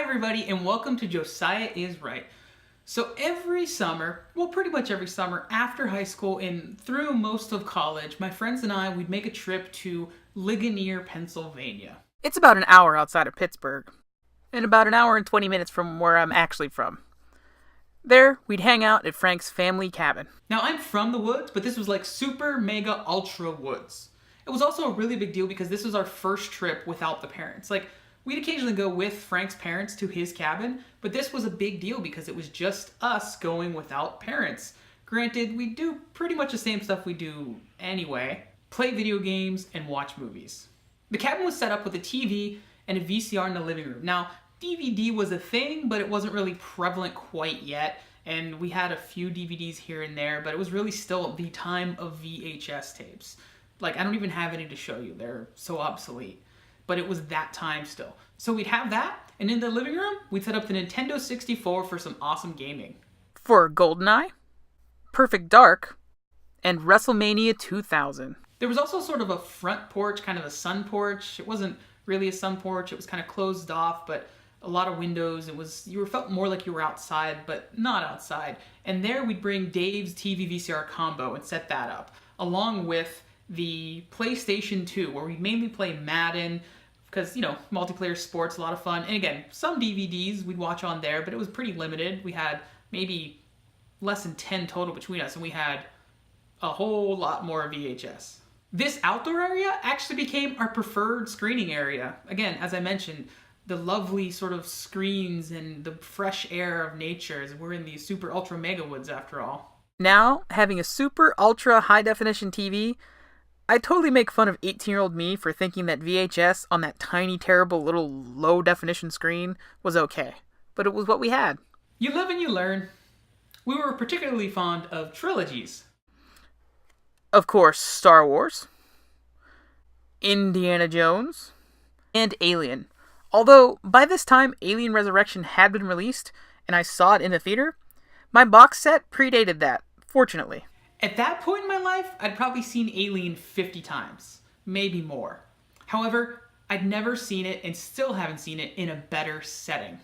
everybody, and welcome to Josiah is Right. So every summer, well pretty much every summer after high school and through most of college, my friends and I would make a trip to Ligonier, Pennsylvania. It's about an hour outside of Pittsburgh, and about an hour and 20 minutes from where I'm actually from. There, we'd hang out at Frank's family cabin. Now I'm from the woods, but this was like super mega ultra woods. It was also a really big deal because this was our first trip without the parents. We'd occasionally go with Frank's parents to his cabin, but this was a big deal because it was just us going without parents. Granted, we do pretty much the same stuff we do anyway. Play video games and watch movies. The cabin was set up with a TV and a VCR in the living room. Now, DVD was a thing, but it wasn't really prevalent quite yet, and we had a few DVDs here and there, but it was really still the time of VHS tapes. I don't even have any to show you. They're so obsolete. But it was that time still. So we'd have that, and in the living room, we'd set up the Nintendo 64 for some awesome gaming. For GoldenEye, Perfect Dark, and WrestleMania 2000. There was also sort of a front porch, kind of a sun porch. It wasn't really a sun porch. It was kind of closed off, but a lot of windows. You felt more like you were outside, but not outside. And there we'd bring Dave's TV VCR combo and set that up, along with the PlayStation 2, where we mainly play Madden, because, multiplayer sports, a lot of fun. And again, some DVDs we'd watch on there, but it was pretty limited. We had maybe less than 10 total between us, and we had a whole lot more VHS. This outdoor area actually became our preferred screening area. Again, as I mentioned, the lovely sort of screens and the fresh air of nature, as we're in these super ultra mega woods after all. Now, having a super ultra high definition TV, I totally make fun of 18-year-old me for thinking that VHS on that tiny, terrible little low-definition screen was okay. But it was what we had. You live and you learn. We were particularly fond of trilogies. Of course, Star Wars, Indiana Jones, and Alien. Although, by this time, Alien Resurrection had been released, and I saw it in the theater, my box set predated that, fortunately. At that point in my life, I'd probably seen Alien 50 times, maybe more. However, I'd never seen it and still haven't seen it in a better setting.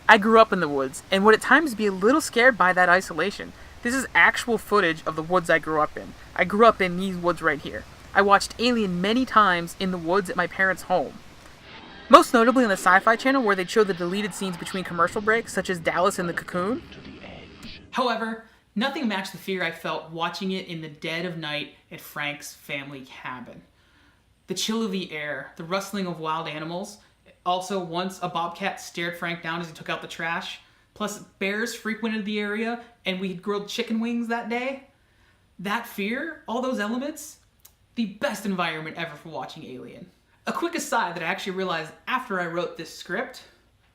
I grew up in the woods and would at times be a little scared by that isolation. This is actual footage of the woods I grew up in. I grew up in these woods right here. I watched Alien many times in the woods at my parents' home. Most notably on the Sci-Fi Channel, where they'd show the deleted scenes between commercial breaks, such as Dallas in the Cocoon. However, nothing matched the fear I felt watching it in the dead of night at Frank's family cabin. The chill of the air, the rustling of wild animals. Also, once a bobcat stared Frank down as he took out the trash. Plus, bears frequented the area, and we had grilled chicken wings that day. That fear, all those elements, the best environment ever for watching Alien. A quick aside that I actually realized after I wrote this script,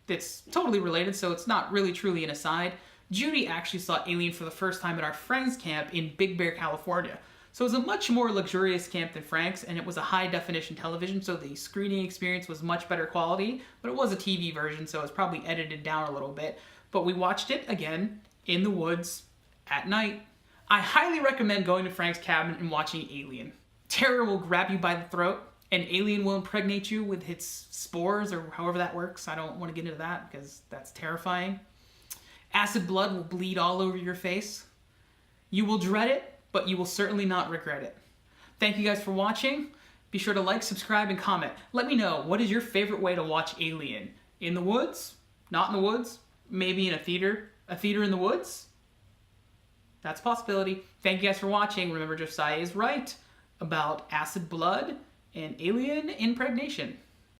that's totally related, so it's not really truly an aside. Judy actually saw Alien for the first time at our friend's camp in Big Bear, California. So it was a much more luxurious camp than Frank's, and it was a high-definition television, so the screening experience was much better quality, but it was a TV version, so it was probably edited down a little bit. But we watched it, again, in the woods, at night. I highly recommend going to Frank's cabin and watching Alien. Terror will grab you by the throat, and Alien will impregnate you with its spores, or however that works. I don't want to get into that, because that's terrifying. Acid blood will bleed all over your face. You will dread it, but you will certainly not regret it. Thank you guys for watching. Be sure to like, subscribe, and comment. Let me know, what is your favorite way to watch Alien? In the woods? Not in the woods? Maybe in a theater? A theater in the woods? That's a possibility. Thank you guys for watching. Remember, Josiah is right about acid blood and alien impregnation.